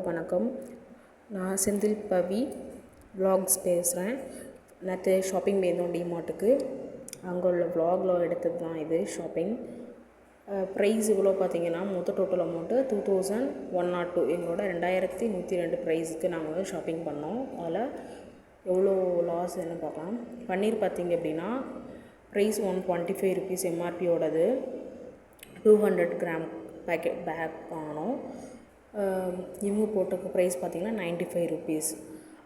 வணக்கம். நான் செந்தில் பவி விலாக்ஸ் பேசுகிறேன். நேற்று ஷாப்பிங் போயிருந்தோம் டிமார்ட்டுக்கு. அங்கே உள்ள விலாகில் எடுத்தது தான் இது ஷாப்பிங். ப்ரைஸ் இவ்வளோ பார்த்தீங்கன்னா மொத்த டோட்டல் அமௌண்ட்டு 2102. எங்களோட 2102 ப்ரைஸுக்கு நாங்கள் வந்து ஷாப்பிங் பண்ணோம். அதில் எவ்வளோ லாஸ்ன்னு பார்க்கலாம். பன்னீர் பார்த்திங்க அப்படின்னா ப்ரைஸ் 125 ருபீஸ் எம்ஆர்பியோடது. 200 கிராம் பேக்கெட் பேக் வாங்கினோம். இவங்க போட்டுக்க ப்ரைஸ் பார்த்திங்கன்னா 95 ருபீஸ்.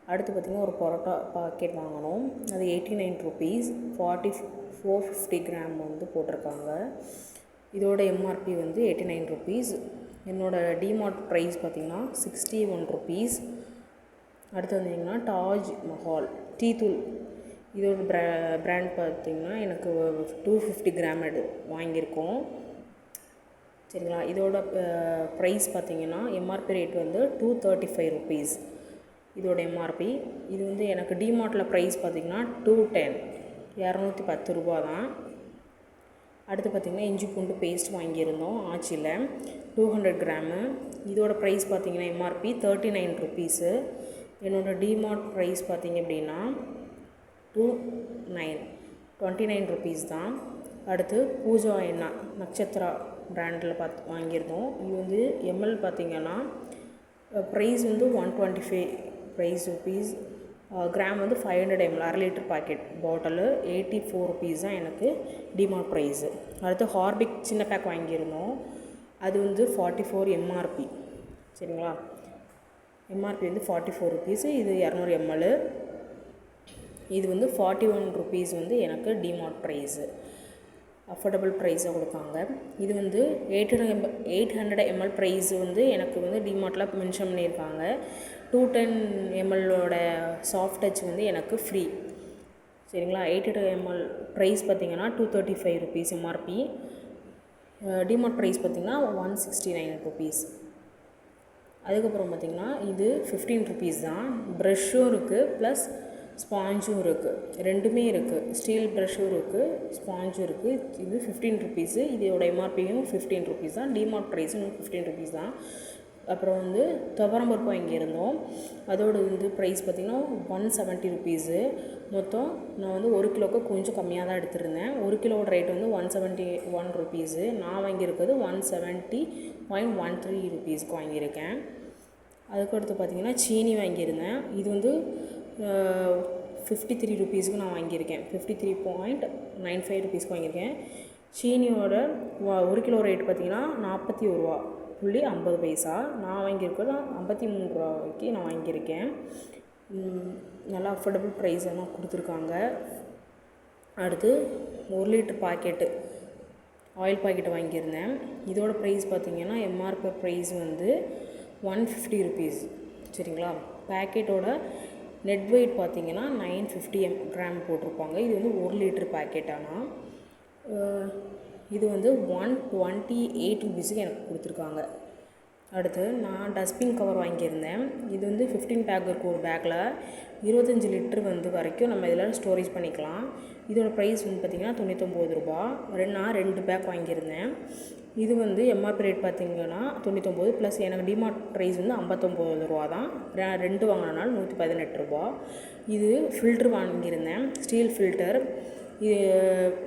அடுத்து பார்த்திங்கன்னா ஒரு பரோட்டா பாக்கெட் வாங்கினோம். அது 89 ருபீஸ். 450 கிராம் வந்து போட்டிருக்காங்க. இதோட எம்ஆர்பி வந்து 89 ருபீஸ். என்னோடய டிமார்ட் ப்ரைஸ் பார்த்திங்கன்னா 61 ருபீஸ். அடுத்து வந்திங்கன்னா தாஜ் மஹால் டீ தூள், இதோட பிராண்ட் பார்த்திங்கன்னா எனக்கு 250 கிராம் வாங்கியிருக்கோம். சரிங்களா. இதோட ப்ரைஸ் பார்த்திங்கன்னா எம்ஆர்பி ரேட் வந்து 235 ருபீஸ் இதோட எம்ஆர்பி. இது வந்து எனக்கு டிமார்ட்டில் ப்ரைஸ் பார்த்திங்கன்னா 210, 210 ரூபா தான். அடுத்து பார்த்திங்கன்னா இஞ்சி பூண்டு பேஸ்ட் வாங்கியிருந்தோம் ஆச்சியில் 200 கிராமு. இதோட ப்ரைஸ் பார்த்திங்கன்னா எம்ஆர்பி 39 ருபீஸு. என்னோடய டிமார்ட் ப்ரைஸ் பார்த்திங்க அப்படின்னா 29 ருபீஸ் தான். அடுத்து பூஜா எண்ணெய் நட்சத்திரா பிராண்டில் வாங்கியிருந்தோம். இது வந்து எம்எல் பார்த்திங்கன்னா ப்ரைஸ் வந்து 125 ருபீஸ். கிராம் வந்து 500 ml 1/2 litre packet bottle 84 rupees தான் எனக்கு டிமார்ட் ப்ரைஸு. அடுத்து ஹார்பிக் சின்ன பேக் வாங்கியிருந்தோம். அது வந்து 44 எம்ஆர்பி. சரிங்களா. எம்ஆர்பி வந்து 44 ருபீஸு. இது 200 ml. இது வந்து 41 ருபீஸ் வந்து எனக்கு டிமார்ட் ப்ரைஸு. அஃபோர்டபுள் ப்ரைஸாக கொடுக்காங்க. இது வந்து 800 ml ப்ரைஸ் வந்து எனக்கு வந்து டிமார்ட்டில் மென்ஷன் பண்ணியிருக்காங்க. 210 ml சாஃப்ட் டச் வந்து எனக்கு ஃப்ரீ. சரிங்களா. 800 ml ப்ரைஸ் பார்த்திங்கன்னா 235 ருபீஸ் எம்ஆர்பி. டிமார்ட் ப்ரைஸ் பார்த்திங்கன்னா 169 ருபீஸ். அதுக்கப்புறம் பார்த்திங்கன்னா இது 15 ருபீஸ் தான். ப்ரஷ்ஷும் இருக்குது ப்ளஸ் ஸ்பாஞ்சும் இருக்குது. ரெண்டுமே இருக்குது. ஸ்டீல் ப்ரஷ்ஷும் இருக்குது, ஸ்பாஞ்சும் இருக்குது. இது 15 ருபீஸு. இதோட எம்ஆர்பியும் 15 ருபீஸ் தான். டிமார்ட் ப்ரைஸும் 15 ருபீஸ் தான். அப்புறம் வந்து துவரம்பருப்பு வாங்கியிருந்தோம். அதோட வந்து ப்ரைஸ் பார்த்திங்கன்னா 170 ருபீஸு. மொத்தம் நான் வந்து 1 கிலோவுக்கு கொஞ்சம் கம்மியாக தான் எடுத்துருந்தேன். 1 கிலோவோட ரேட் வந்து 171 ருபீஸு. நான் வாங்கியிருக்கிறது 170.13 ருபீஸ்க்கு வாங்கியிருக்கேன். அதுக்கடுத்து பார்த்திங்கன்னா சீனி வாங்கியிருந்தேன். இது வந்து 53 ருபீஸுக்கு நான் வாங்கியிருக்கேன். 53.95 ருபீஸ்க்கு வாங்கியிருக்கேன். சீனியோட 1 கிலோ ரேட் பார்த்திங்கன்னா 41.50 நான் வாங்கியிருக்கிறது 53 ரூபாய்க்கு நான் வாங்கியிருக்கேன். நல்லா அஃபோர்டபுள் ப்ரைஸ் எல்லாம் கொடுத்துருக்காங்க. அடுத்து 1 லிட்டர் பாக்கெட்டு ஆயில் பாக்கெட்டு வாங்கியிருந்தேன். இதோட ப்ரைஸ் பார்த்திங்கன்னா எம்ஆர்பி ப்ரைஸ் வந்து 150 ருபீஸ். சரிங்களா. பேக்கெட்டோட நெட் வெயிட் பார்த்திங்கன்னா 950 கிராம் போட்டிருப்பாங்க. இது வந்து 1 லிட்டர் பேக்கெட். ஆனால் இது வந்து 128 ருபீஸுக்கு எனக்கு கொடுத்துருக்காங்க. அடுத்து நான் டஸ்ட்பின் கவர் வாங்கியிருந்தேன். இது வந்து 15 பேக் இருக்கும். ஒரு பேக்கில் 25 லிட்டர் வந்து வரைக்கும் நம்ம இதில் ஸ்டோரேஜ் பண்ணிக்கலாம். இதோட ப்ரைஸ் வந்து பார்த்திங்கன்னா 99 ரூபா. நான் 2 பேக் வாங்கியிருந்தேன். இது வந்து எம்ஆர்பி ரேட் பார்த்திங்கன்னா 99 ப்ளஸ் எனக்கு டிமார்ட் ப்ரைஸ் வந்து 59 ரூபா தான். 2 வாங்கினால 118 ரூபா. இது ஃபில்ட்ரு வாங்கியிருந்தேன், ஸ்டீல் ஃபில்டர். இது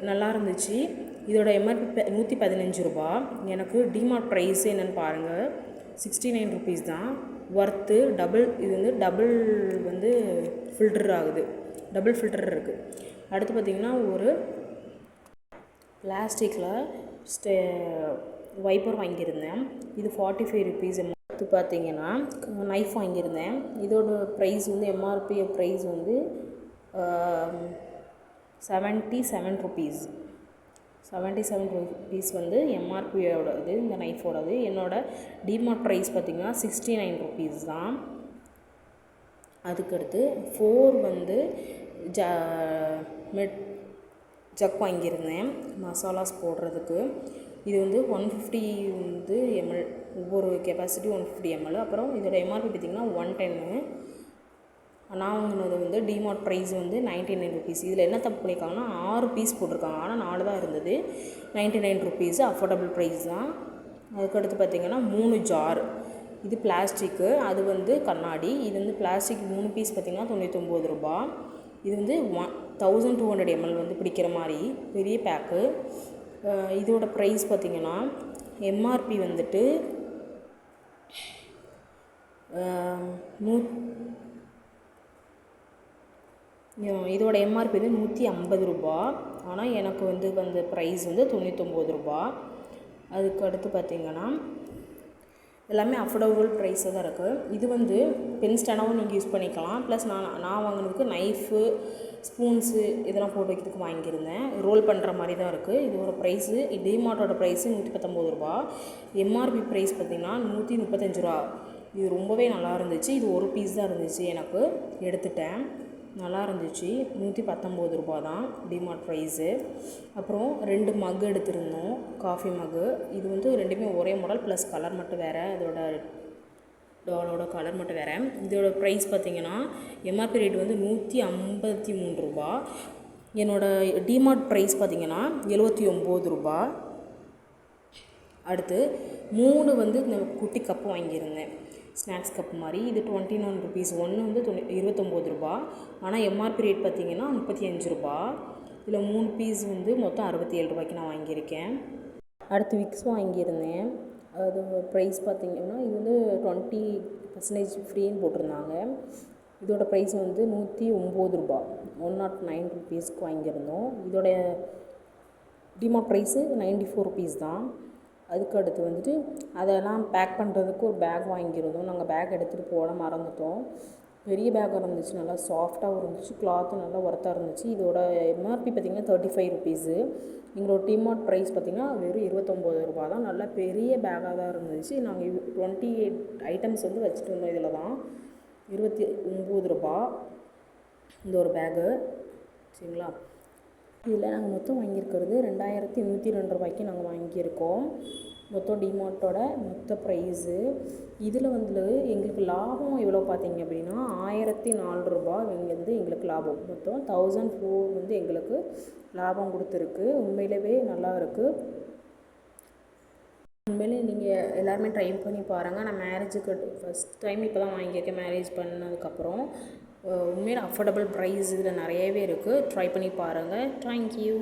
நல்லா இருந்துச்சு. இதோட எம்ஆர்பி 115 ரூபா. எனக்கு டிமார்ட் ப்ரைஸ் என்னென்னு பாருங்கள், 69 ருபீஸ் தான். Worth double. இது வந்து டபுள் வந்து ஃபில்டர் ஆகுது, டபுள் ஃபில்டர் இருக்குது. அடுத்து பார்த்திங்கன்னா ஒரு பிளாஸ்டிக்கில் வைப்பர் வாங்கியிருந்தேன். இது 45 ருபீஸ். அடுத்து பார்த்திங்கன்னா நைஃப் வாங்கியிருந்தேன். இதோட ப்ரைஸ் வந்து எம்ஆர்பி ப்ரைஸ் வந்து 77 ருபீஸ். 77 ருபீஸ் வந்து எம்ஆர்பியோடது இந்த நைஃபோடது. என்னோடய டிமார்ட் ப்ரைஸ் பார்த்திங்கன்னா 69 ருபீஸ் தான். அதுக்கடுத்து 4 வந்து ஜக் வாங்கியிருந்தேன் மசாலாஸ் போடுறதுக்கு. இது வந்து 150 வந்து ml, ஒவ்வொரு கெப்பாசிட்டி 150 ml. அப்புறம் இதோட எம்ஆர்பி பார்த்திங்கன்னா 110. நான் வாங்கினது வந்து டிமார்ட் ப்ரைஸ் வந்து 99 ருபீஸ். இதில் என்ன தப்பு பண்ணியிருக்காங்கன்னா 6 பீஸ் போட்டிருக்காங்க, ஆனால் 4 தான் இருந்தது. 99 ருபீஸ் அஃபோர்டபுள் ப்ரைஸ் தான். அதுக்கடுத்து பார்த்திங்கன்னா 3 ஜார். இது பிளாஸ்டிக்கு, அது வந்து கண்ணாடி. இது வந்து பிளாஸ்டிக் 3 பீஸ் பார்த்திங்கன்னா 99 ரூபா. இது வந்து 1200 ml வந்து பிடிக்கிற மாதிரி பெரிய பேக்கு. இதோட ப்ரைஸ் பார்த்திங்கன்னா எம்ஆர்பி வந்துட்டு இதோட எம்ஆர்பி வந்து 150 ரூபா. ஆனால் எனக்கு வந்து அந்த ப்ரைஸ் வந்து 99 ரூபா. அதுக்கு அடுத்து பார்த்திங்கன்னா எல்லாமே அஃபோர்டபுள் ப்ரைஸாக தான் இருக்குது. இது வந்து பென் ஸ்டாண்டாகவும் நீங்கள் யூஸ் பண்ணிக்கலாம். ப்ளஸ் நான் வாங்கினதுக்கு நைஃபு, ஸ்பூன்ஸு இதெல்லாம் போட்டு வைக்கிறதுக்கு வாங்கியிருந்தேன். ரோல் பண்ணுற மாதிரி தான் இருக்குது. இதோட ப்ரைஸு டிமார்ட்டோட ப்ரைஸு 119 ரூபா. எம்ஆர்பி ப்ரைஸ் பார்த்திங்கன்னா 135 ரூபா. இது ரொம்பவே நல்லா இருந்துச்சு. இது ஒரு பீஸ் தான் இருந்துச்சு, எனக்கு எடுத்துட்டேன். நல்லா இருந்துச்சு. 119 ரூபா தான் டிமார்ட் ப்ரைஸு. அப்புறம் 2 மக் எடுத்திருந்தோம், காஃபி மக்கு. இது வந்து ரெண்டுமே ஒரே மாடல், ப்ளஸ் கலர் மட்டும் வேறு. அதோட கலர் மட்டும் வேறு. இதோட ப்ரைஸ் பார்த்திங்கன்னா எம்ஆர்பி ரேட் வந்து 153 ரூபா. என்னோடய டிமார்ட் ப்ரைஸ் பார்த்திங்கன்னா 79 ரூபா. அடுத்து 3 வந்து இந்த குட்டி கப்பு வாங்கியிருந்தேன், ஸ்நாக்ஸ் கப் மாதிரி. இது 21 ருபீஸ். ஒன்று வந்து 29 ரூபா. ஆனால் எம்ஆர்பி ரேட் பார்த்திங்கன்னா 35 ரூபா. இதில் 3 பீஸ் வந்து மொத்தம் 67 ரூபாய்க்கு நான் வாங்கியிருக்கேன். அடுத்து விக்ஸ் வாங்கியிருந்தேன். அது ப்ரைஸ் பார்த்திங்கன்னா இது வந்து 20% ஃப்ரீன்னு போட்டிருந்தாங்க. இதோட ப்ரைஸ் வந்து 109 ரூபா, 109 ருபீஸ்க்கு வாங்கியிருந்தோம். இதோட டிமார்ட் ப்ரைஸு 94 ருபீஸ் தான். அதுக்கு அடுத்து வந்துட்டு அதெல்லாம் பேக் பண்ணுறதுக்கு ஒரு பேக் வாங்கியிருந்தோம். நாங்கள் பேக் எடுத்துகிட்டு போட மறந்துட்டோம். பெரிய பேக்காக இருந்துச்சு, நல்லா சாஃப்டாகவும் இருந்துச்சு, கிளாத்தும் நல்லா ஒர்த்தாக இருந்துச்சு. இதோட எம்ஆர்பி பார்த்திங்கன்னா 35 ருபீஸு. எங்களோட டிமார்ட் ப்ரைஸ் பார்த்திங்கன்னா வெறும் 29 ரூபா தான். நல்லா பெரிய பேக்காக தான் இருந்துச்சு. நாங்கள் 28 ஐட்டம்ஸ் வந்து வச்சுட்டு இருந்தோம். இதில் தான் 29 ரூபா இந்த ஒரு பேக்கு. சரிங்களா? இதில் நாங்கள் மொத்தம் வாங்கியிருக்கிறது 2102 ரூபாய்க்கு நாங்கள் வாங்கியிருக்கோம். மொத்தம் டிமார்ட்டோட மொத்த ப்ரைஸு. இதில் வந்து எங்களுக்கு லாபம் எவ்வளோ பார்த்திங்க அப்படின்னா 1004 ரூபா வந்து எங்களுக்கு லாபம். மொத்தம் 1004 வந்து எங்களுக்கு லாபம் கொடுத்துருக்கு. உண்மையிலவே நல்லா இருக்குது. உண்மையிலே நீங்கள் எல்லாருமே ட்ரை பண்ணி பாருங்கள். நான் மேரேஜுக்கு ஃபஸ்ட் டைம் இப்போ தான் வாங்கியிருக்கேன், மேரேஜ் பண்ணதுக்கப்புறம். உண்மையில அஃபோர்டபுள் ப்ரைஸ் இதில் நிறையவே இருக்குது. ட்ரை பண்ணி பாருங்கள். தேங்க்யூ.